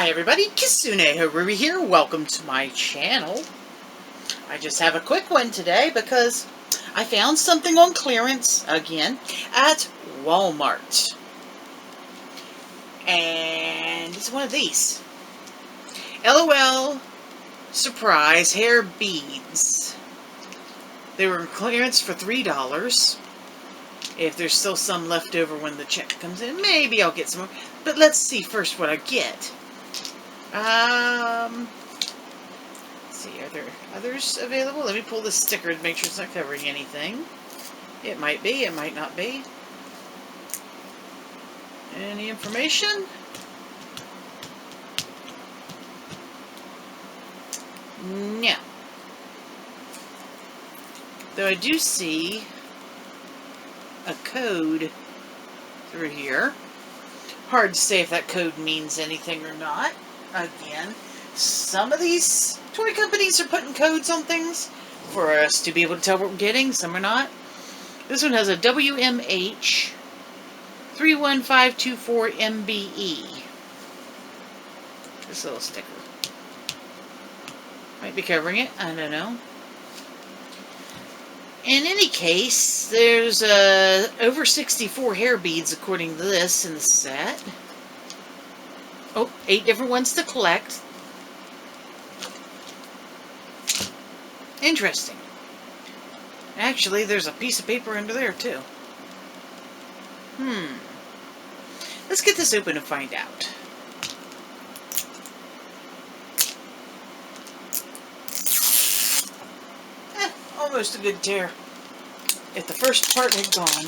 Hi everybody, Kitsune Haruhi here. Welcome to my channel. I just have a quick one today because I found something on clearance again at Walmart. And it's one of these. LOL Surprise Hair Beads. They were on clearance for $3. If there's still some left over when the check comes in, maybe I'll get some more. But let's see first what I get. Let's see, are there others available? Let me pull this sticker to make sure it's not covering anything. It might be, it might not be. Any information? No. Though I do see a code through here. Hard to say if that code means anything or not. Again, some of these toy companies are putting codes on things for us to be able to tell what we're getting. Some are not. This one has a WMH 31524 MBE. This little sticker. Might be covering it. I don't know. In any case, there's over 64 hair beads according to this in the set. Oh, 8 different ones to collect. Interesting. Actually, there's a piece of paper under there, too. Let's get this open and find out. Almost a good tear. If the first part had gone.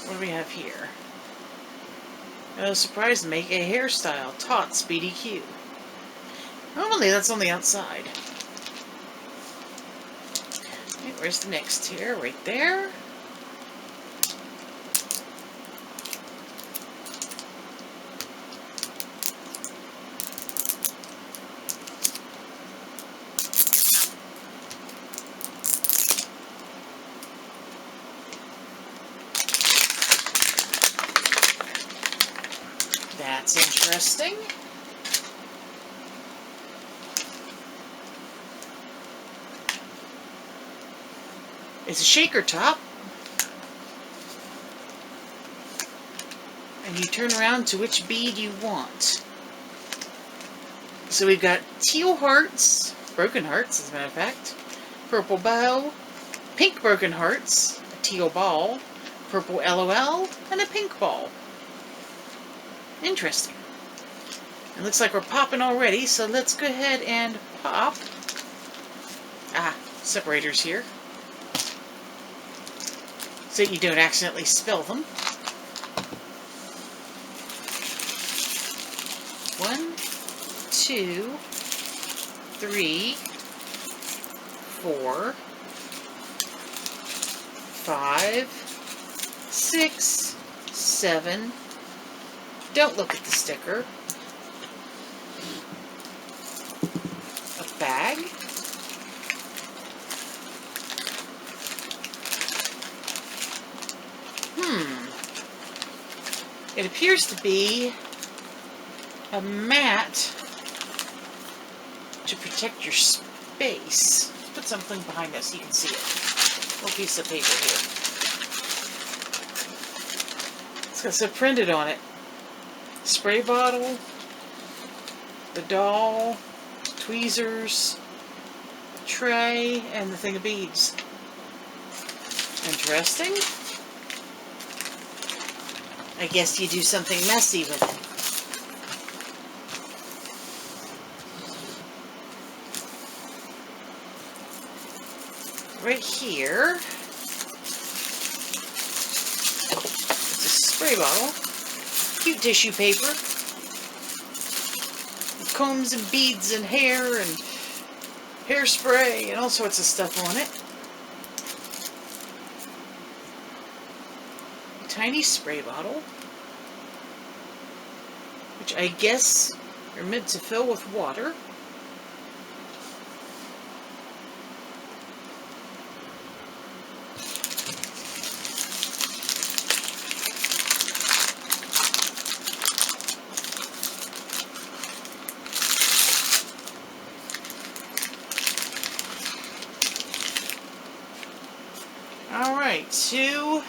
What do we have here? No surprise, make a hairstyle. Tots BDQ. Normally that's on the outside. Okay, where's the next tear? Right there. That's interesting. It's a shaker top. And you turn around to which bead you want. So we've got teal hearts, broken hearts as a matter of fact, purple bow, pink broken hearts, a teal ball, purple LOL, and a pink ball. Interesting. It looks like we're popping already, so let's go ahead and pop. Separators here. So you don't accidentally spill them. 1, 2, 3, 4, 5, 6, 7. Don't look at the sticker. A bag. It appears to be a mat to protect your space. Let's put something behind us so you can see it. A little piece of paper here. It's got stuff printed on it. Spray bottle, the doll, tweezers, a tray, and the thing of beads. Interesting. I guess you do something messy with it. Right here, it's a spray bottle. Cute tissue paper. With combs and beads and hair and hairspray and all sorts of stuff on it. A tiny spray bottle, which I guess are meant to fill with water. Alright, 2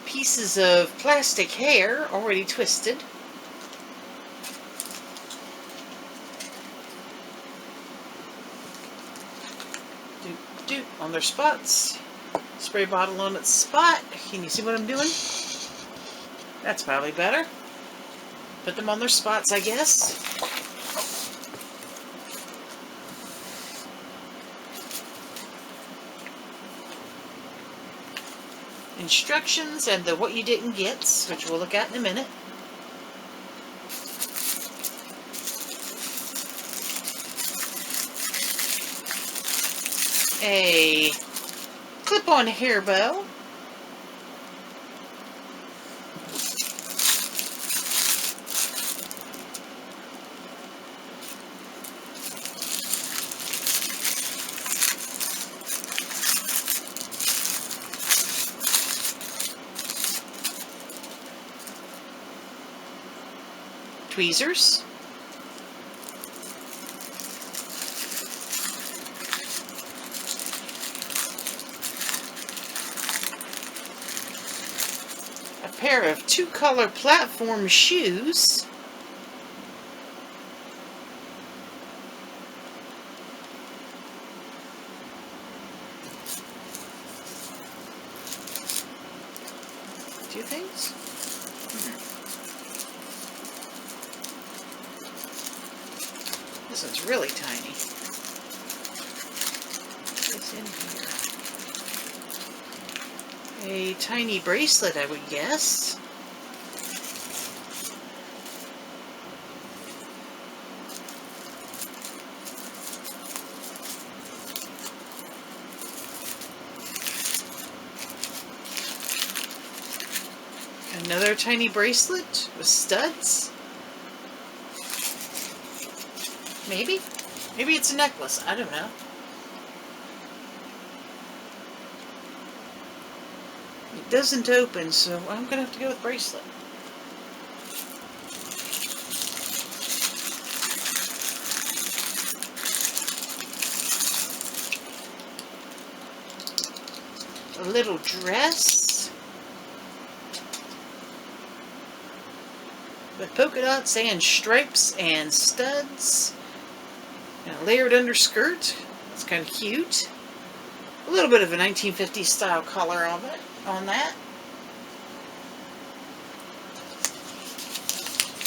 pieces of plastic hair already twisted. On their spots. Spray bottle on its spot. Can you see what I'm doing? That's probably better. Put them on their spots, I guess. Instructions and the what you didn't get, which we'll look at in a minute. A clip-on hair bow. Tweezers. A pair of 2-color platform shoes. Two things. This one's really tiny. What's in here? A tiny bracelet, I would guess. Another tiny bracelet with studs. Maybe? Maybe it's a necklace. I don't know. It doesn't open, so I'm going to have to go with bracelet. A little dress with polka dots and stripes and studs. And a layered underskirt. That's kind of cute. A little bit of a 1950s style color on it, on that.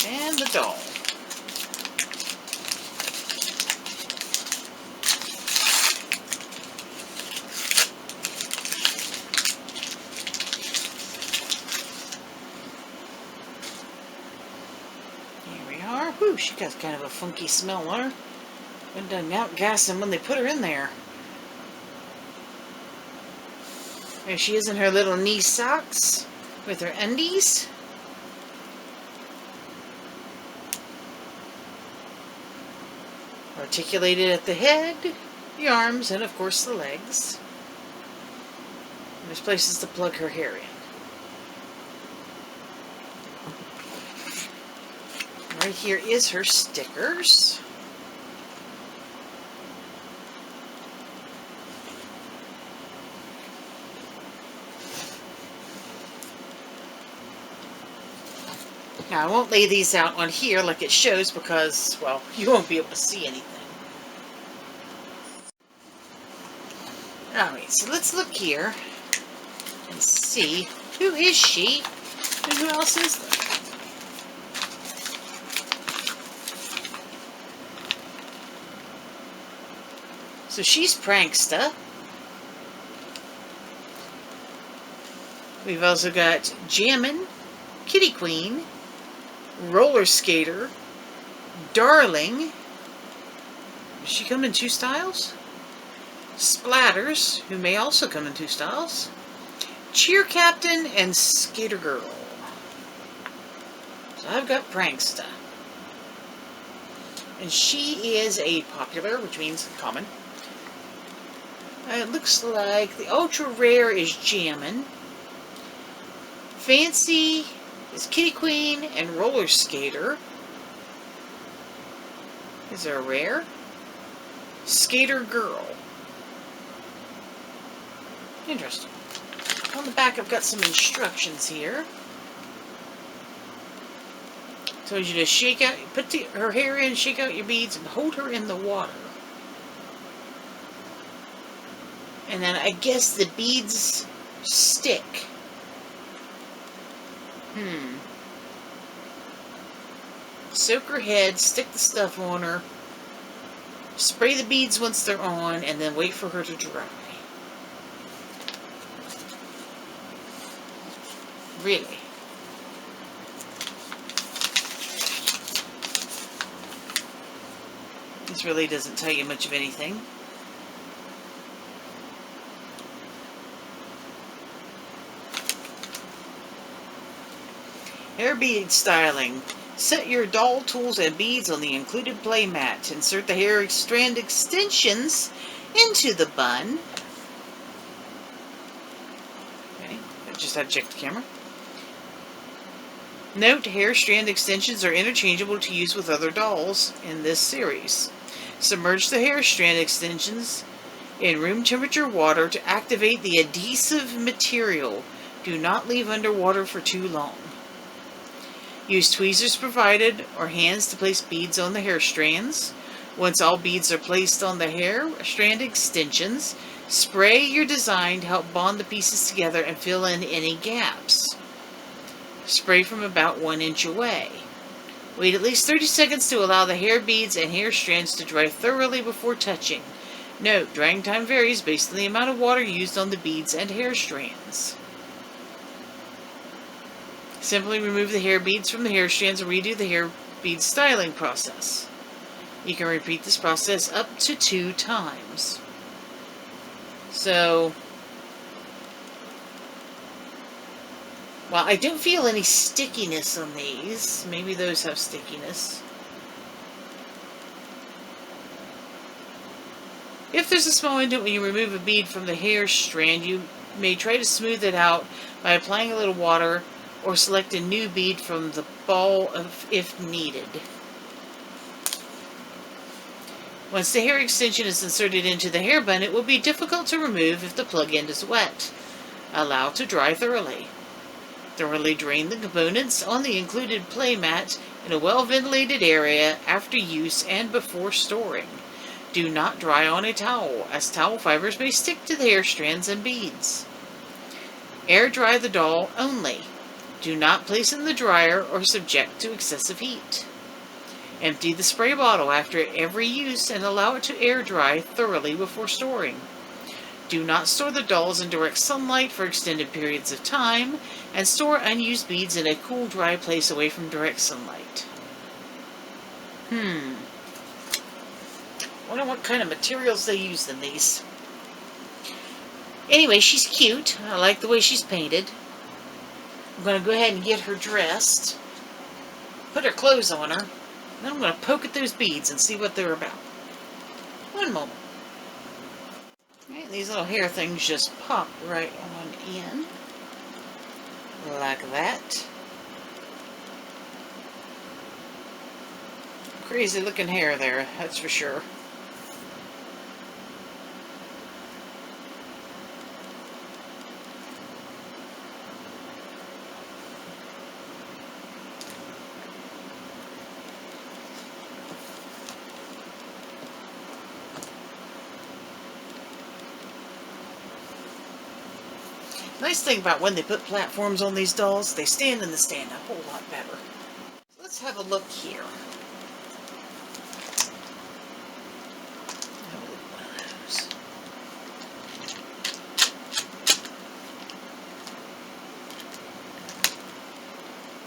And the doll. Here we are. Whew, she got kind of a funky smell on her. Went done outgassing when they put her in there. There she is in her little knee socks with her undies. Articulated at the head, the arms, and of course the legs. And there's places to plug her hair in. Right here is her stickers. Now, I won't lay these out on here like it shows because, well, you won't be able to see anything. Alright, so let's look here and see who is she and who else is there. So she's Pranksta. We've also got Jammin', Kitty Queen, Roller Skater, Darling. Does she come in 2 styles? Splatters, who may also come in 2 styles. Cheer Captain and Skater Girl. So I've got Pranksta. And she is a popular, which means common. It looks like the ultra rare is Jammin'. Fancy is Kitty Queen and Roller Skater. Is there a rare? Skater Girl. Interesting. On the back, I've got some instructions here. Tells you to shake out, put her hair in, shake out your beads, and hold her in the water. And then I guess the beads stick. Soak her head, stick the stuff on her, spray the beads once they're on, and then wait for her to dry. Really? This really doesn't tell you much of anything. Hair bead styling. Set your doll tools and beads on the included play mat. Insert the hair strand extensions into the bun. Okay, I just had to check the camera. Note, hair strand extensions are interchangeable to use with other dolls in this series. Submerge the hair strand extensions in room temperature water to activate the adhesive material. Do not leave underwater for too long. Use tweezers provided or hands to place beads on the hair strands. Once all beads are placed on the hair strand extensions, spray your design to help bond the pieces together and fill in any gaps. Spray from about 1 inch away. Wait at least 30 seconds to allow the hair beads and hair strands to dry thoroughly before touching. Note, drying time varies based on the amount of water used on the beads and hair strands. Simply remove the hair beads from the hair strands and redo the hair bead styling process. You can repeat this process up to 2 times. So, well, I don't feel any stickiness on these. Maybe those have stickiness. If there's a small indent when you remove a bead from the hair strand, you may try to smooth it out by applying a little water or select a new bead from the ball if needed. Once the hair extension is inserted into the hair bun, it will be difficult to remove if the plug end is wet. Allow to dry thoroughly. Thoroughly drain the components on the included play mat in a well-ventilated area after use and before storing. Do not dry on a towel, as towel fibers may stick to the hair strands and beads. Air dry the doll only. Do not place in the dryer or subject to excessive heat. Empty the spray bottle after every use and allow it to air dry thoroughly before storing. Do not store the dolls in direct sunlight for extended periods of time, and store unused beads in a cool, dry place away from direct sunlight. Wonder what kind of materials they used in these. Anyway, she's cute. I like the way she's painted. I'm going to go ahead and get her dressed, put her clothes on her, and then I'm going to poke at those beads and see what they're about. One moment. Right, these little hair things just pop right on in, like that. Crazy looking hair there, that's for sure. Nice thing about when they put platforms on these dolls, they stand in the stand a whole lot better. Let's have a look here.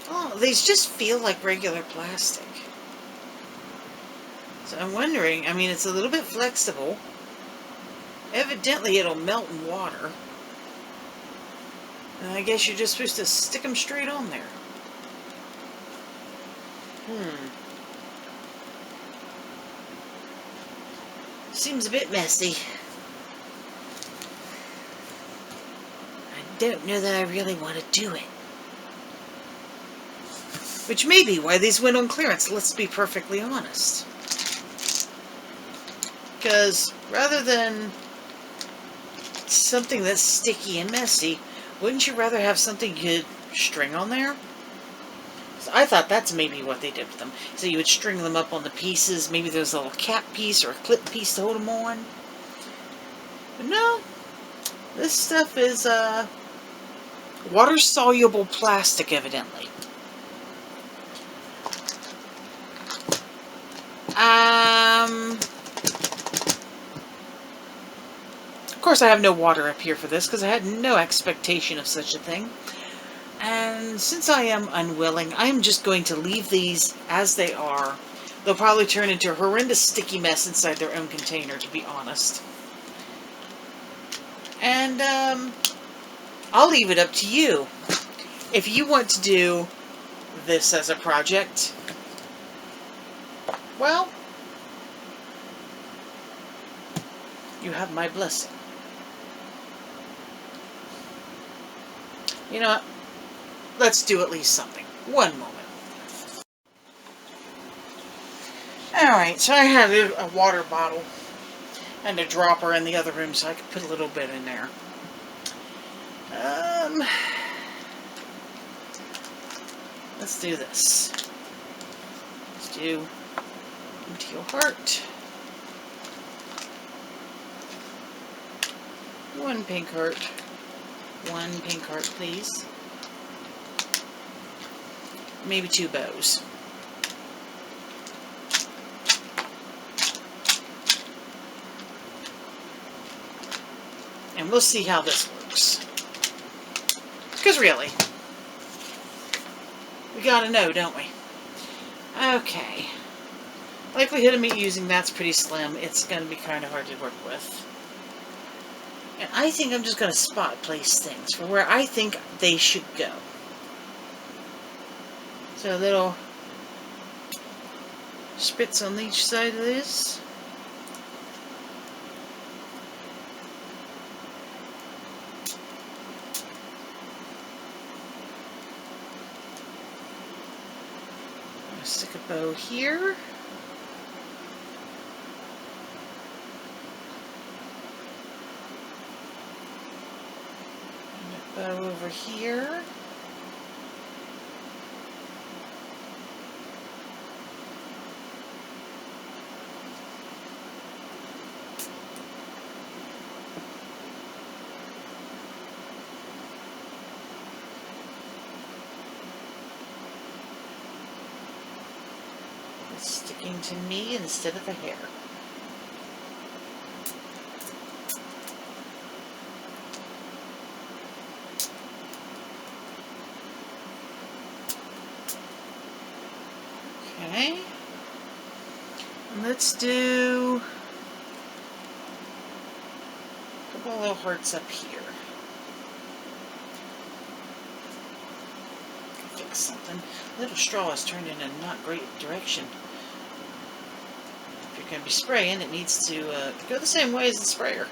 Oh, these just feel like regular plastic. So I'm wondering, I mean, it's a little bit flexible. Evidently it'll melt in water. And I guess you're just supposed to stick them straight on there. Seems a bit messy. I don't know that I really want to do it. Which may be why these went on clearance, let's be perfectly honest. Because rather than something that's sticky and messy, wouldn't you rather have something you could string on there? So I thought that's maybe what they did with them. So you would string them up on the pieces. Maybe there's a little cap piece or a clip piece to hold them on. But no, this stuff is water-soluble plastic, evidently. Of course, I have no water up here for this because I had no expectation of such a thing. And since I am unwilling, I am just going to leave these as they are. They'll probably turn into a horrendous sticky mess inside their own container, to be honest. And I'll leave it up to you. If you want to do this as a project, well, you have my blessing. You know what? Let's do at least something. One moment. Alright, so I had a water bottle and a dropper in the other room so I could put a little bit in there. Let's do this. Let's do Empty Your Heart. One pink heart. One pink heart, please. Maybe 2 bows. And we'll see how this works. Because really, we gotta know, don't we? Okay. Likelihood of me using that's pretty slim. It's gonna be kind of hard to work with. And I think I'm just gonna spot place things for where I think they should go. So a little spits on each side of this. Stick a bow here. And a bow over here. Sticking to me instead of the hair. Okay. And let's do a couple of little hearts up here. Fix something. The little straw is turned in a not great direction. If you're going to be spraying, it needs to go the same way as the sprayer.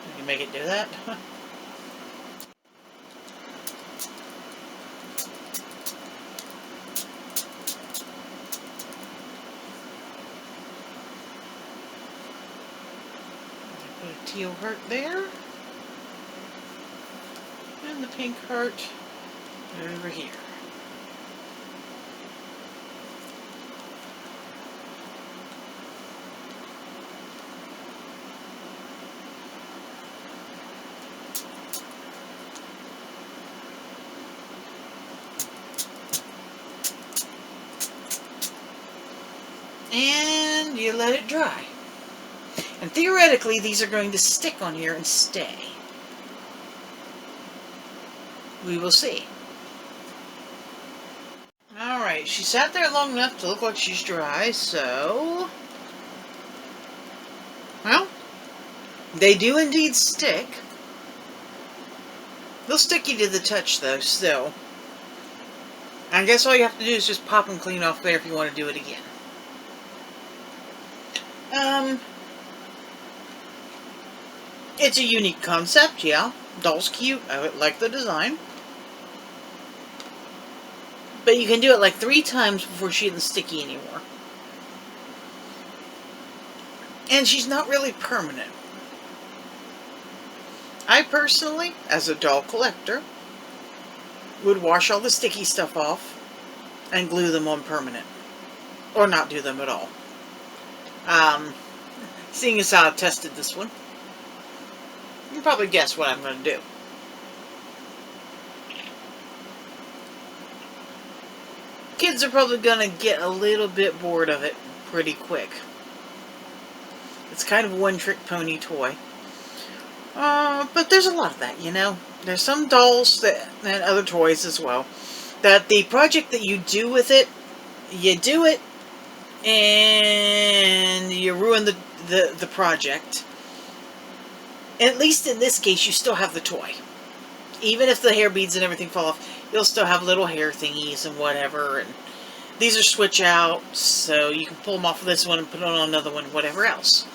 You can make it do that. Put a teal heart there. And the pink heart over here. And you let it dry. And theoretically, these are going to stick on here and stay. We will see. Alright, she sat there long enough to look like she's dry, so... Well, they do indeed stick. They'll stick you to the touch, though, still. And I guess all you have to do is just pop them clean off there if you want to do it again. It's a unique concept, yeah. Doll's cute. I like the design. But you can do it like 3 times before she isn't sticky anymore. And she's not really permanent. I personally, as a doll collector, would wash all the sticky stuff off and glue them on permanent. Or not do them at all. Seeing as how I've tested this one, you can probably guess what I'm going to do. Kids are probably going to get a little bit bored of it pretty quick. It's kind of a one-trick pony toy. But there's a lot of that, you know. There's some dolls that, and other toys as well, that the project that you do with it, you do it, and you ruin the project. At least in this case, you still have the toy. Even if the hair beads and everything fall off, you'll still have little hair thingies and whatever. And these are switch out, so you can pull them off of this one and put on another one, whatever else.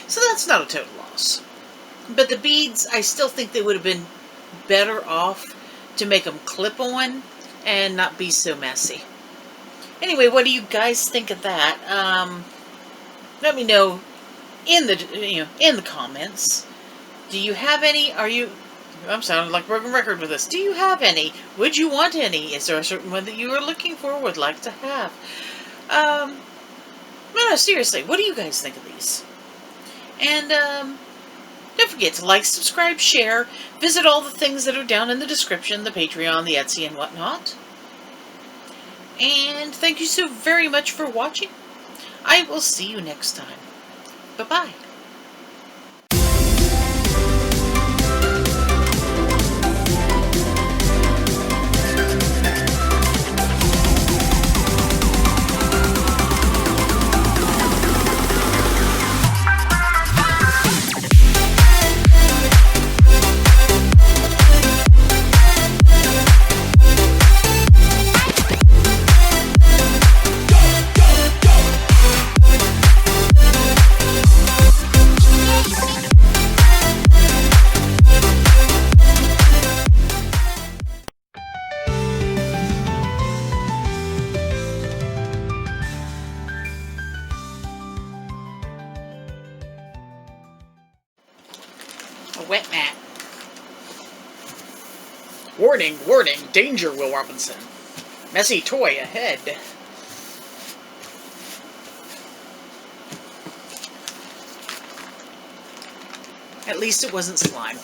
So that's not a total loss. But the beads, I still think they would have been better off to make them clip-on and not be so messy. Anyway, what do you guys think of that? Let me know in the comments. Do you have any? I'm sounding like a broken record with this. Do you have any? Would you want any? Is there a certain one that you are looking for or would like to have? No, seriously, what do you guys think of these? And, don't forget to like, subscribe, share, visit all the things that are down in the description, the Patreon, the Etsy, and whatnot. And thank you so very much for watching. I will see you next time. Bye-bye. A wet mat. Warning, warning, danger, Will Robinson. Messy toy ahead. At least it wasn't slime.